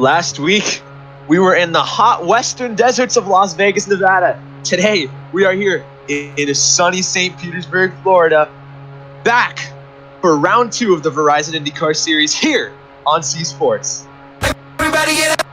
Last week, we were in the hot western deserts of Las Vegas, Nevada. Today, we are here in sunny St. Petersburg, Florida, back for round 2 of the Verizon Indycar series here on C Sports. Everybody get up!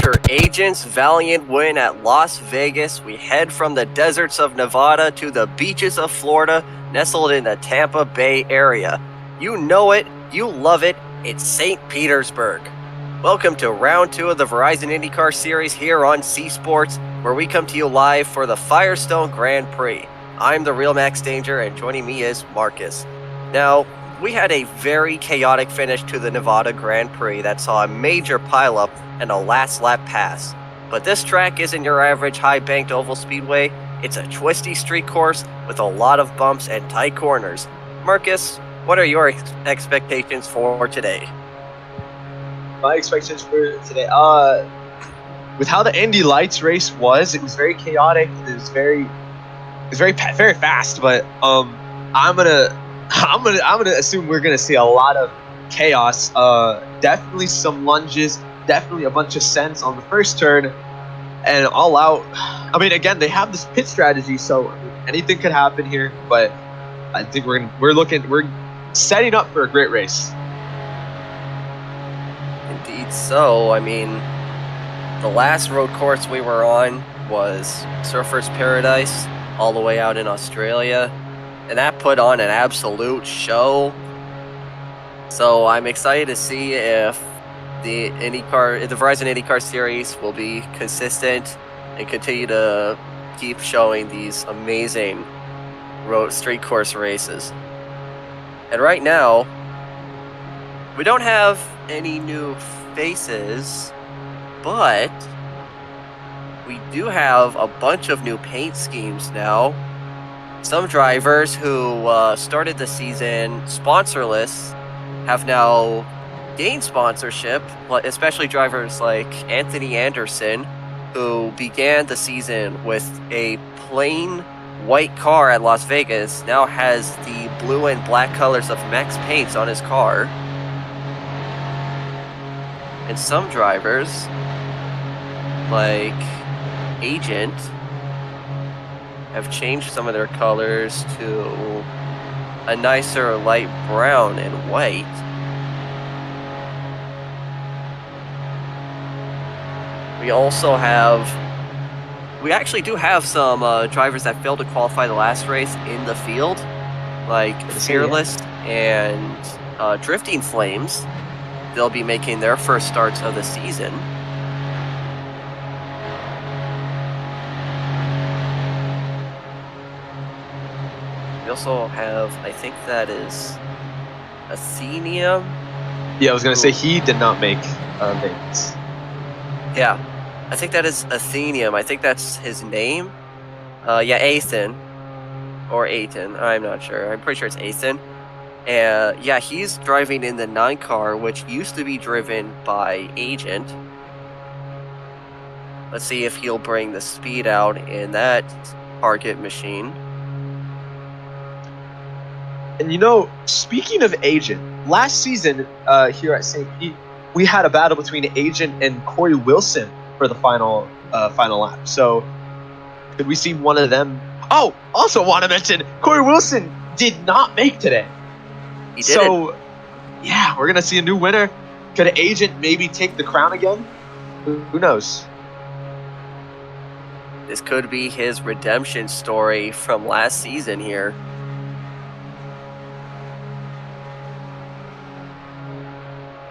After Agent's valiant win at Las Vegas, we head from the deserts of Nevada to the beaches of Florida, nestled in the Tampa Bay area. You know it, you love it, it's St. Petersburg. Welcome to round 2 of the Verizon Indycar series here on C Sports, where we come to you live for the Firestone Grand Prix. I'm the real Max Danger, and joining me is Marcus. Now, we had a very chaotic finish to the Nevada Grand Prix that saw a major pileup and a last lap pass. But this track isn't your average high-banked oval speedway. It's a twisty street course with a lot of bumps and tight corners. Marcus, what are your expectations for today? My expectations for today, with how the Indy Lights race was, it was very chaotic. It was very fast. But I'm gonna assume we're gonna see a lot of chaos. Definitely some lunges. Definitely a bunch of sense on the first turn, and all out. I mean, again, they have this pit strategy, so anything could happen here. But I think we're setting up for a great race. Indeed so. I mean, the last road course we were on was Surfer's Paradise, all the way out in Australia, and that put on an absolute show. So I'm excited to see if the Verizon Indycar series will be consistent and continue to keep showing these amazing street course races. And right now, we don't have any new faces, but we do have a bunch of new paint schemes now. Some drivers who started the season sponsorless have now gained sponsorship, especially drivers like Anthony Anderson, who began the season with a plain white car at Las Vegas, now has the blue and black colors of Max paints on his car. And some drivers, like Agent, have changed some of their colors to a nicer light brown and white. We actually do have some drivers that failed to qualify the last race in the field, like Fearless and Drifting Flames. They'll be making their first starts of the season. We also have, I think that is Athenium. Yeah, I was gonna say he did not make Vegas. Yeah, I think that is Athenium. I think that's his name. Athan. Or Athan. I'm not sure. I'm pretty sure it's Athan. And yeah, he's driving in the 9 car, which used to be driven by Agent. Let's see if he'll bring the speed out in that target machine. And you know, speaking of Agent, last season here at St. Pete, we had a battle between Agent and Corey Wilson for the final lap. So could we see one of them? Oh, also want to mention Corey Wilson did not make today. He didn't. So yeah, we're gonna see a new winner. Could Agent maybe take the crown again? Who knows? This could be his redemption story from last season here.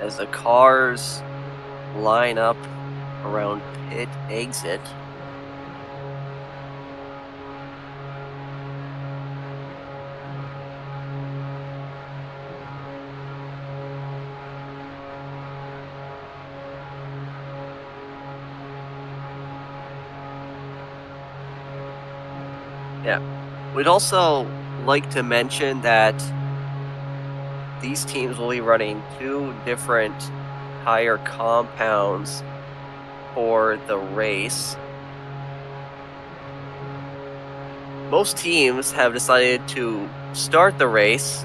As the cars line up around pit exit. Yeah. We'd also like to mention that these teams will be running 2 different tire compounds for the race. Most teams have decided to start the race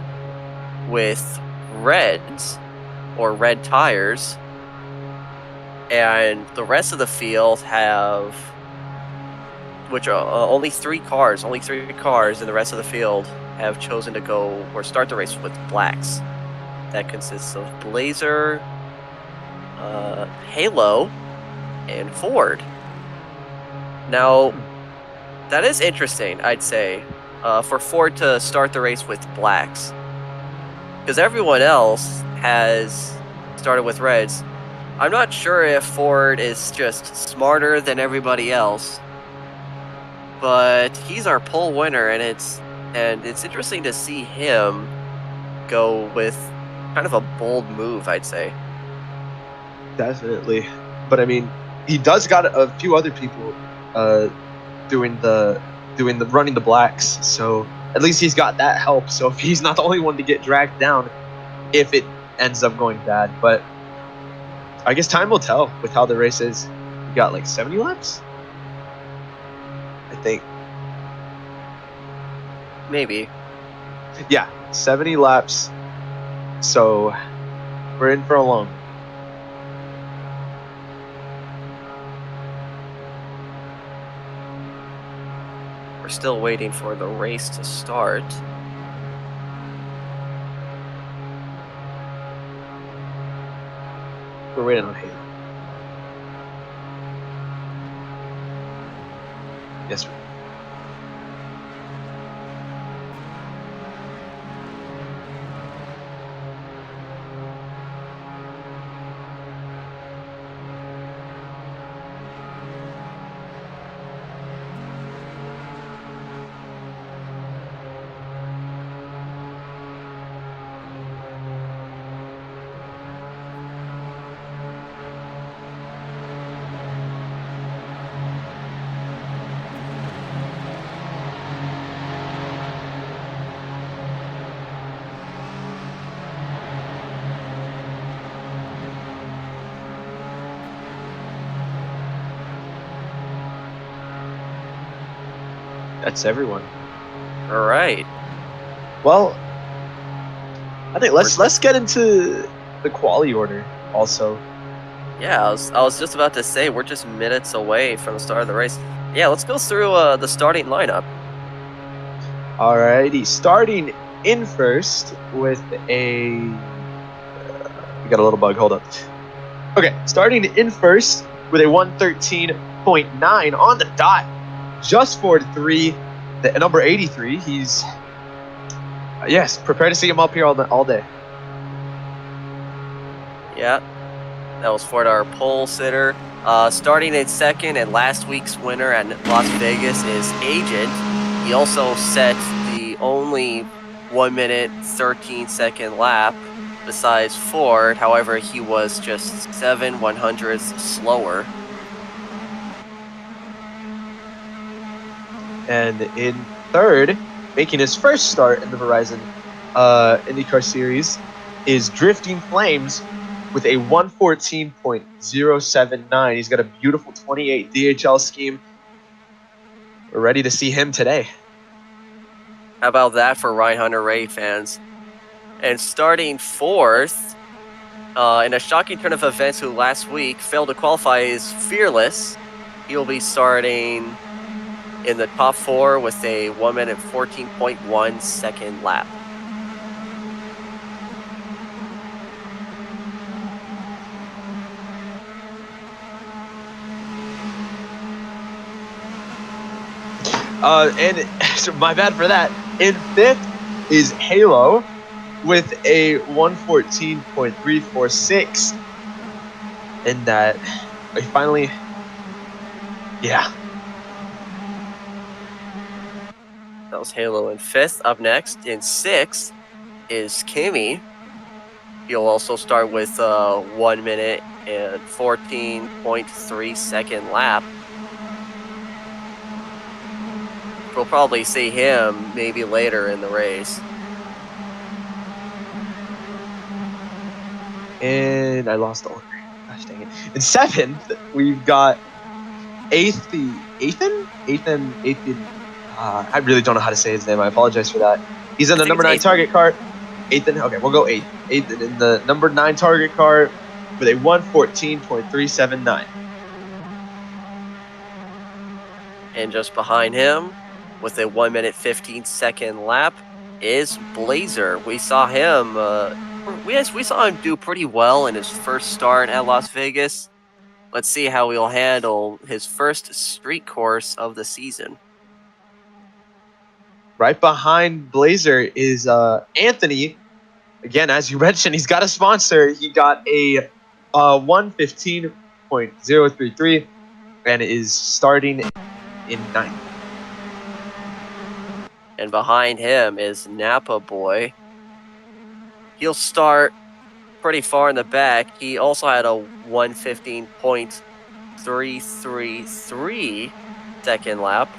with reds or red tires, and the rest of the field have, which are only three cars in the rest of the field have chosen to go or start the race with blacks. That consists of Blazer, Halo, and Ford. Now, that is interesting, I'd say, for Ford to start the race with blacks. Because everyone else has started with reds. I'm not sure if Ford is just smarter than everybody else, but he's our pole winner, and it's interesting to see him go with kind of a bold move, I'd say. Definitely. But I mean, he does got a few other people doing the running the blacks, so at least he's got that help. So if he's not the only one to get dragged down if it ends up going bad. But I guess time will tell with how the race is. We got like 70 laps, I think. Maybe. Yeah, 70 laps. So we're in for a long. We're still waiting for the race to start. We're waiting on Halo. Yes, sir. That's everyone. All right. Well, I think let's get into the quali order also. Yeah, I was just about to say we're just minutes away from the start of the race. Yeah, let's go through the starting lineup. Alrighty, starting in first with a. We got a little bug. Hold up. Okay, starting in first with a 113.9 on the dot. Just Ford 3, the number 83. He's yes, prepare to see him up here all day. Yeah, that was Ford, our pole sitter. Starting in second and last week's winner at Las Vegas is Agent. He also set the only 1 minute 13-second lap besides Ford. However, he was just 7/100ths slower. And in third, making his first start in the Verizon Indycar Series, is Drifting Flames with a 114.079. He's got a beautiful 28 DHL scheme. We're ready to see him today. How about that for Ryan Hunter-Reay fans? And starting fourth, in a shocking turn of events who last week failed to qualify, is Fearless. He'll be starting in the top four with a 1 minute 14.1 second lap. And so my bad for that. In fifth is Halo with a 114.346. And that I finally, yeah. That was Halo in fifth. Up next, in sixth, is Kimmy. He'll also start with a 1 minute and 14.3 second lap. We'll probably see him maybe later in the race. And I lost the order. Gosh dang it. In 7th, we've got Ethan. I really don't know how to say his name. I apologize for that. He's in the number 9 target car. Ethan. Okay, we'll go 8th. Ethan in the number 9 target car with a 1:14.379. And just behind him, with a 1 minute 15-second lap, is Blazer. We saw him. We saw him do pretty well in his first start at Las Vegas. Let's see how he'll handle his first street course of the season. Right behind Blazer is Anthony. Again, as you mentioned, he's got a sponsor. He got a 1:15.033 and is starting in 9th. And behind him is Napa Boy. He'll start pretty far in the back. He also had a 1:15.333 second lap.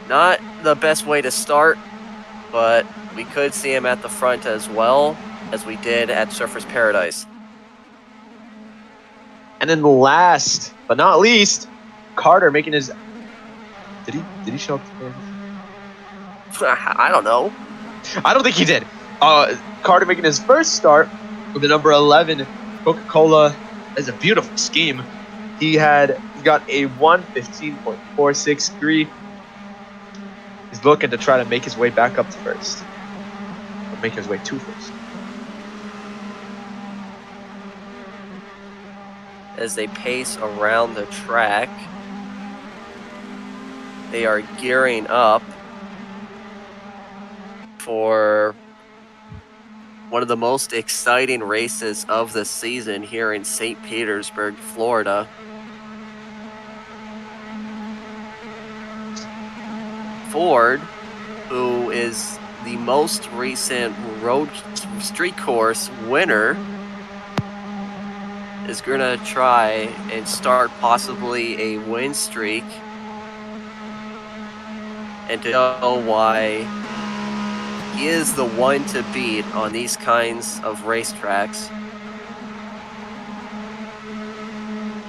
Not the best way to start, but we could see him at the front as well as we did at Surfers Paradise. And then last but not least, Carter making his. Did he show up today? I don't know. I don't think he did. Carter making his first start with the number 11 Coca-Cola. That's a beautiful scheme. He got a 1:15.463. He's looking to try to make his way back up to first. Or make his way to first. As they pace around the track, they are gearing up for one of the most exciting races of the season here in St. Petersburg, Florida. Ford, who is the most recent road street course winner, is going to try and start possibly a win streak. And to know why he is the one to beat on these kinds of racetracks.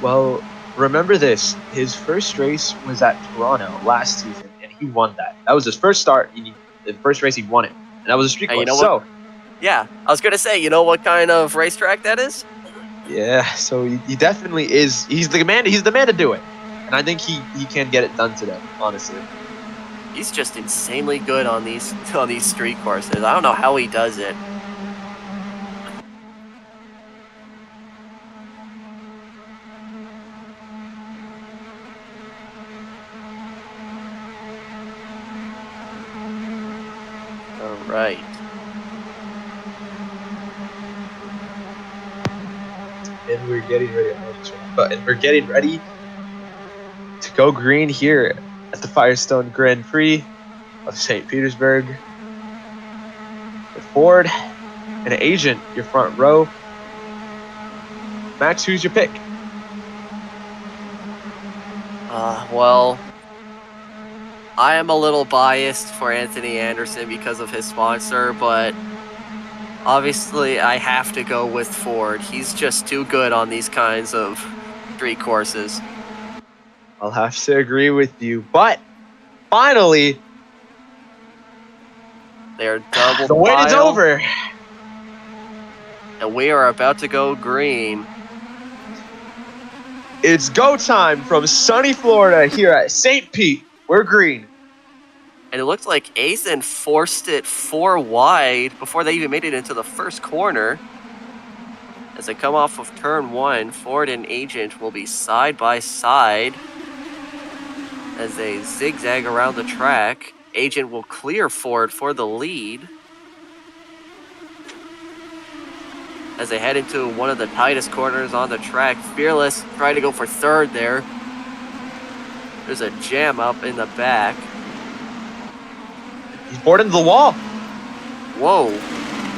Well, remember this. His first race was at Toronto last season, and he won that. That was his first start. The first race, he won it. And that was a street course. You know yeah, I was going to say, you know what kind of racetrack that is? Yeah, so he definitely is. He's the man to do it. And I think he can get it done today, honestly. He's just insanely good on these street courses. I don't know how he does it. All right. And we're getting ready. We're getting ready to go green here at the Firestone Grand Prix of St. Petersburg. With Ford and an agent, your front row. Max, who's your pick? Well, I am a little biased for Anthony Anderson because of his sponsor, but obviously I have to go with Ford. He's just too good on these kinds of street courses. I'll have to agree with you, but finally, they're double. The wait is over, and we are about to go green. It's go time from sunny Florida here at St. Pete. We're green. And it looks like Ethan forced it 4 wide before they even made it into the first corner. As they come off of turn 1, Ford and Agent will be side by side as they zigzag around the track. Agent will clear Ford for the lead as they head into one of the tightest corners on the track. Fearless trying to go for third there. There's a jam up in the back. He's bored into the wall. Whoa.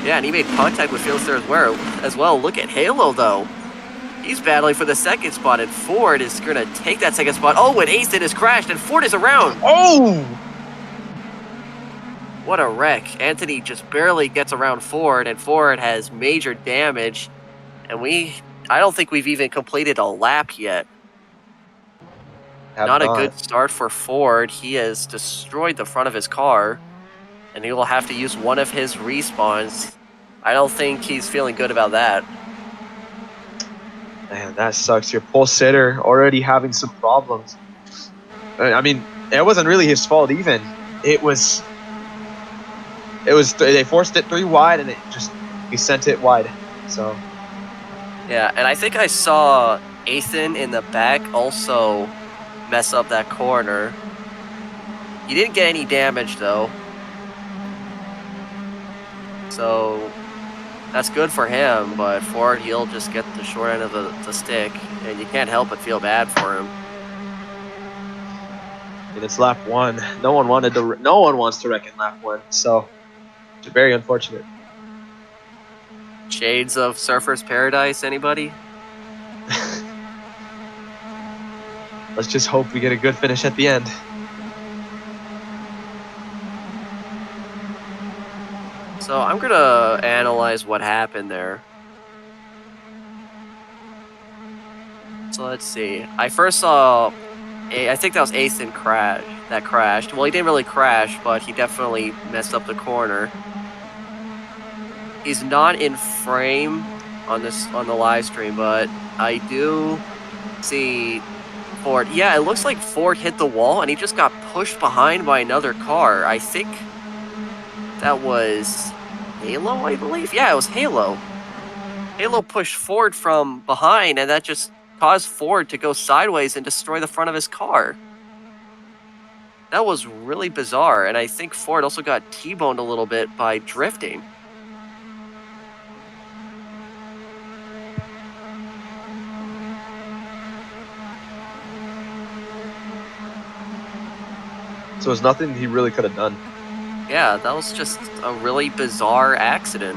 Yeah, and he made contact with Fearless there as well. Look at Halo, though. He's battling for the second spot, and Ford is going to take that second spot. Oh, and Ethan has crashed, and Ford is around. Oh! What a wreck. Anthony just barely gets around Ford, and Ford has major damage. And I don't think we've even completed a lap yet. Have Not a not. good start for Ford. He has destroyed the front of his car, and he will have to use one of his respawns. I don't think he's feeling good about that. Man, that sucks. Your pole sitter already having some problems. I mean, it wasn't really his fault even. It was they forced it 3 wide and he sent it wide. So Yeah, and I think I saw Ethan in the back also mess up that corner. He didn't get any damage though. So that's good for him, but Ford, he'll just get the short end of the stick, and you can't help but feel bad for him. and it's lap 1. No one wants to wreck in lap 1. So it's very unfortunate. Shades of Surfer's Paradise, anybody? Let's just hope we get a good finish at the end. So I'm gonna analyze what happened there. So let's see. I first saw, I think that was Ethan that crashed. Well, he didn't really crash, but he definitely messed up the corner. He's not in frame on the live stream, but I do see Ford. Yeah, it looks like Ford hit the wall and he just got pushed behind by another car. I think that was Halo, I believe. Yeah, it was Halo. Halo pushed Ford from behind, and that just caused Ford to go sideways and destroy the front of his car. That was really bizarre, and I think Ford also got T-boned a little bit by drifting. So there's nothing he really could have done. Yeah, that was just a really bizarre accident.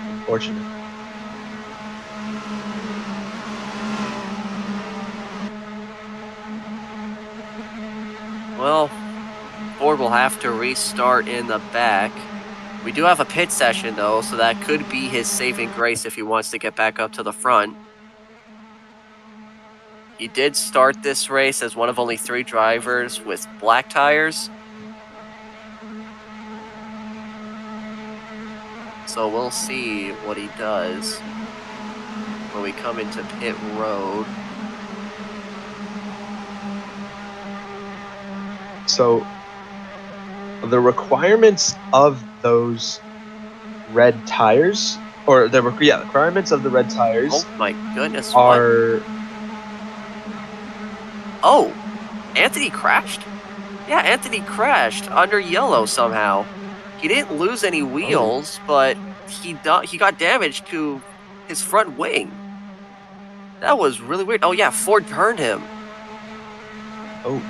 Unfortunate. Well, Ford will have to restart in the back. We do have a pit session, though, so that could be his saving grace if he wants to get back up to the front. He did start this race as one of only 3 drivers with black tires. So we'll see what he does when we come into pit road. So the requirements of those red tires, or the requirements of the red tires. Oh my goodness! Are what? Oh, Anthony crashed? Yeah, Anthony crashed under yellow somehow. He didn't lose any wheels, but he got damage to his front wing. That was really weird. Oh yeah, Ford turned him. Oh.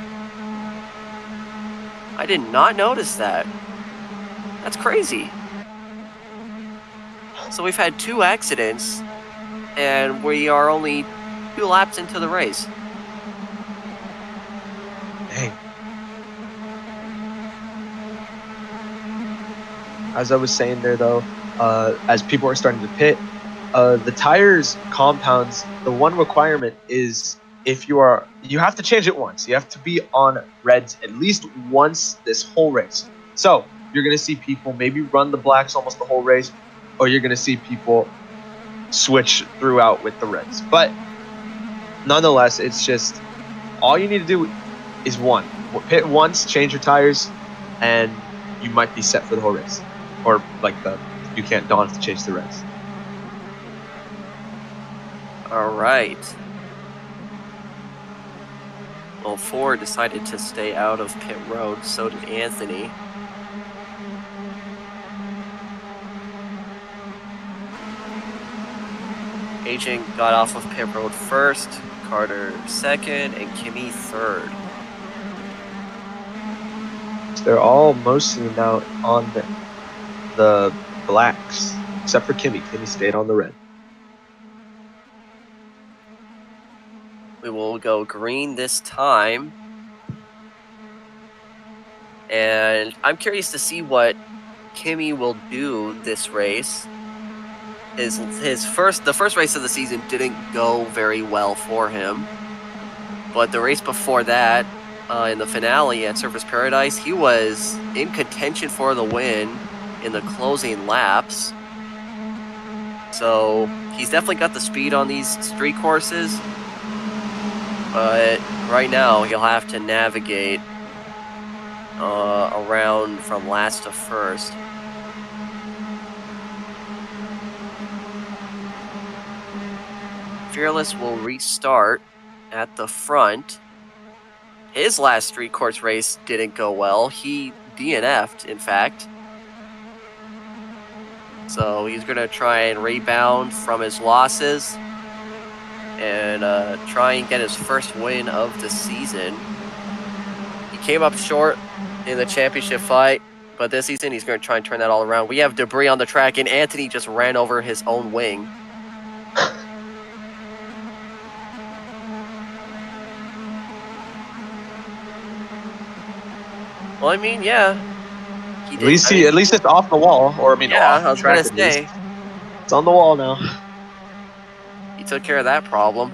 I did not notice that. That's crazy. So we've had 2 accidents, and we are only 2 laps into the race. Dang. As I was saying there, though, as people are starting to pit, the tires compounds, the one requirement is you have to change it once. You have to be on reds at least once this whole race. So you're going to see people maybe run the blacks almost the whole race, or you're going to see people switch throughout with the reds. But nonetheless, it's just all you need to do is pit once, change your tires, and you might be set for the whole race. Or you don't have to change the reds. All right. Well, Ford decided to stay out of pit road, so did Anthony. Agent got off of pit road first, Carter second, and Kimmy third. They're all mostly now on the blacks, except for Kimmy. Kimmy stayed on the red. We will go green this time. And I'm curious to see what Kimi will do this race. The first race of the season didn't go very well for him, but the race before that, in the finale at Surface Paradise, he was in contention for the win in the closing laps. So he's definitely got the speed on these street courses, but right now he'll have to navigate around from last to first. Fearless will restart at the front. His last street course race didn't go well. He DNF'd, in fact. So he's going to try and rebound from his losses and try and get his first win of the season. He came up short in the championship fight, but this season he's going to try and turn that all around. We have debris on the track, and Anthony just ran over his own wing. Well, I mean, yeah. At least it's off the wall, or yeah, off I was the track. gonna say It's on the wall now. He took care of that problem.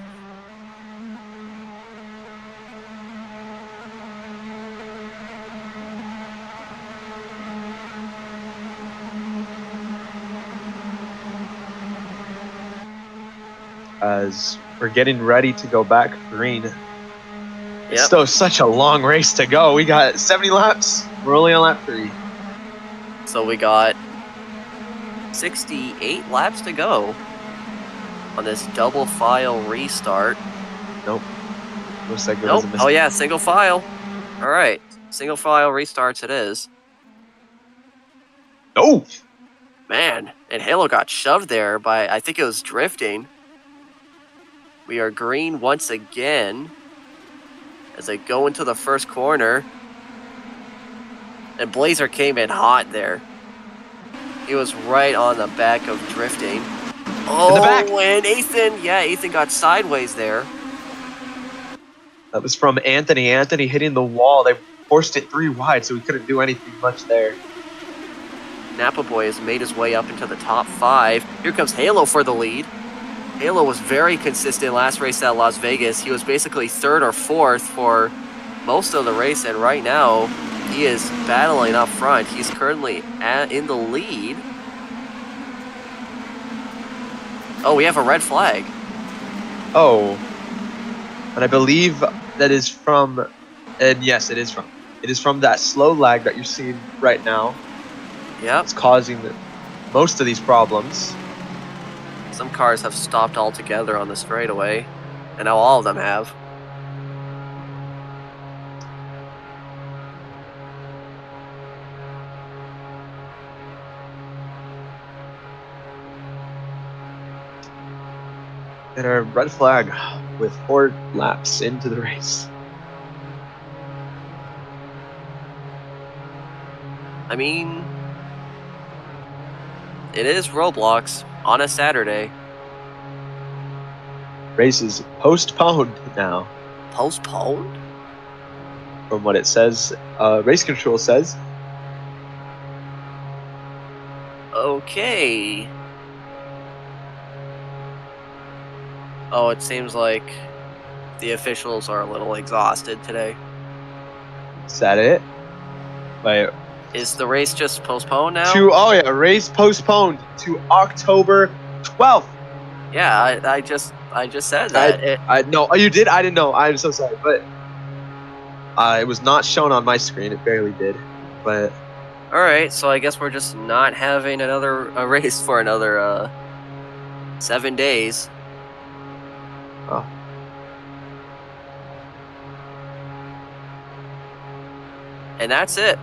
As we're getting ready to go back green. It's Yep. still such a long race to go. We got 70 laps. We're only on lap 3. So we got 68 laps to go on this double file restart. Nope. Looks like there Nope. was a mistake. Oh yeah, single file. All right, single file restarts it is. Oh! Man, and Halo got shoved there by, I think it was drifting. We are green once again as they go into the first corner. And Blazer came in hot there. He was right on the back of drifting. Oh, In the back. And Ethan got sideways there. That was from Anthony. Anthony hitting the wall. They forced it 3 wide, so we couldn't do anything much there. Napa Boy has made his way up into the top 5. Here comes Halo for the lead. Halo was very consistent last race at Las Vegas. He was basically 3rd or 4th for most of the race, and right now he is battling up front. He's currently in the lead. Oh, we have a red flag. Oh. And I believe that is from, and yes, it is from that slow lag that you're seeing right now. Yep. It's causing most of these problems. Some cars have stopped altogether on the straightaway, and now all of them have. And a red flag with 4 laps into the race. I mean, it is Roblox on a Saturday. Race is postponed now, Postponed? from what it says. Race control says. Okay. Oh, it seems like the officials are a little exhausted today. Is that it? Wait. Is the race just postponed now? Race postponed to October 12th. Yeah, I just said that. I no, oh, you did? I didn't know. I'm so sorry, but it was not shown on my screen. It barely did, but All right, so I guess we're just not having a race for another 7 days. Oh. And that's it.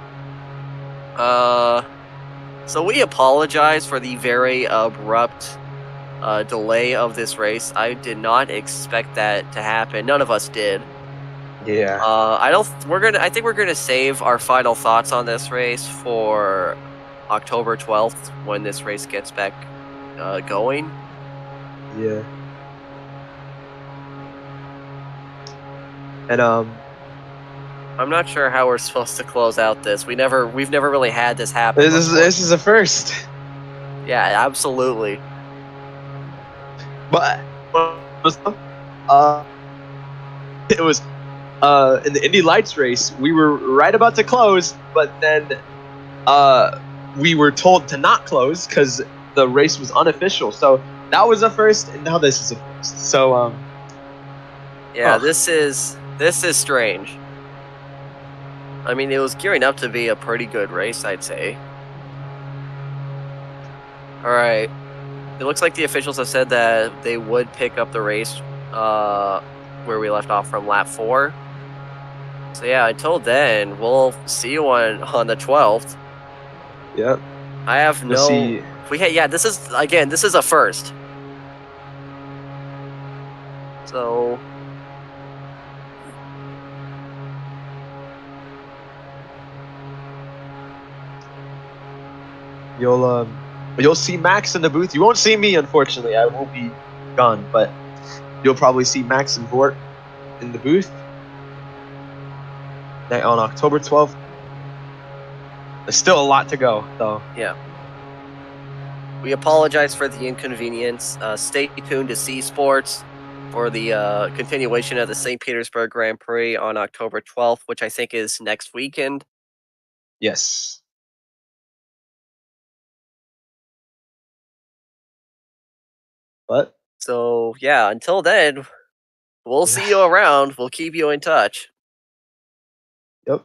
So we apologize for the very abrupt delay of this race. I did not expect that to happen. None of us did. yeah. I think we're gonna save our final thoughts on this race for October 12th when this race gets back going. Yeah. And I'm not sure how we're supposed to close out this. We've never really had this happen. This is a first. Yeah, absolutely. But it was in the Indy Lights race. We were right about to close, but then we were told to not close because the race was unofficial. So that was a first, and now this is a first. So yeah, this is strange. I mean, it was gearing up to be a pretty good race, I'd say. All right. It looks like the officials have said that they would pick up the race where we left off from lap 4. So yeah, until then, we'll see you on the 12th. Yep. I have no. This is a first. So. You'll see Max in the booth. You won't see me, unfortunately. I will be gone, but you'll probably see Max and Vort in the booth on October 12th. There's still a lot to go, though. Yeah. We apologize for the inconvenience. Stay tuned to C Sports for the continuation of the St. Petersburg Grand Prix on October 12th, which I think is next weekend. Yes. What? So, yeah, until then, we'll see you around. We'll keep you in touch. Yep.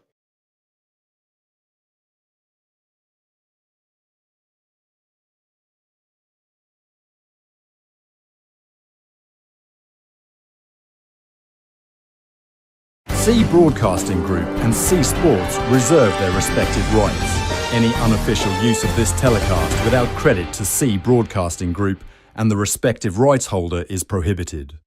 C Broadcasting Group and C Sports reserve their respective rights. Any unofficial use of this telecast without credit to C Broadcasting Group and the respective rights holder is prohibited.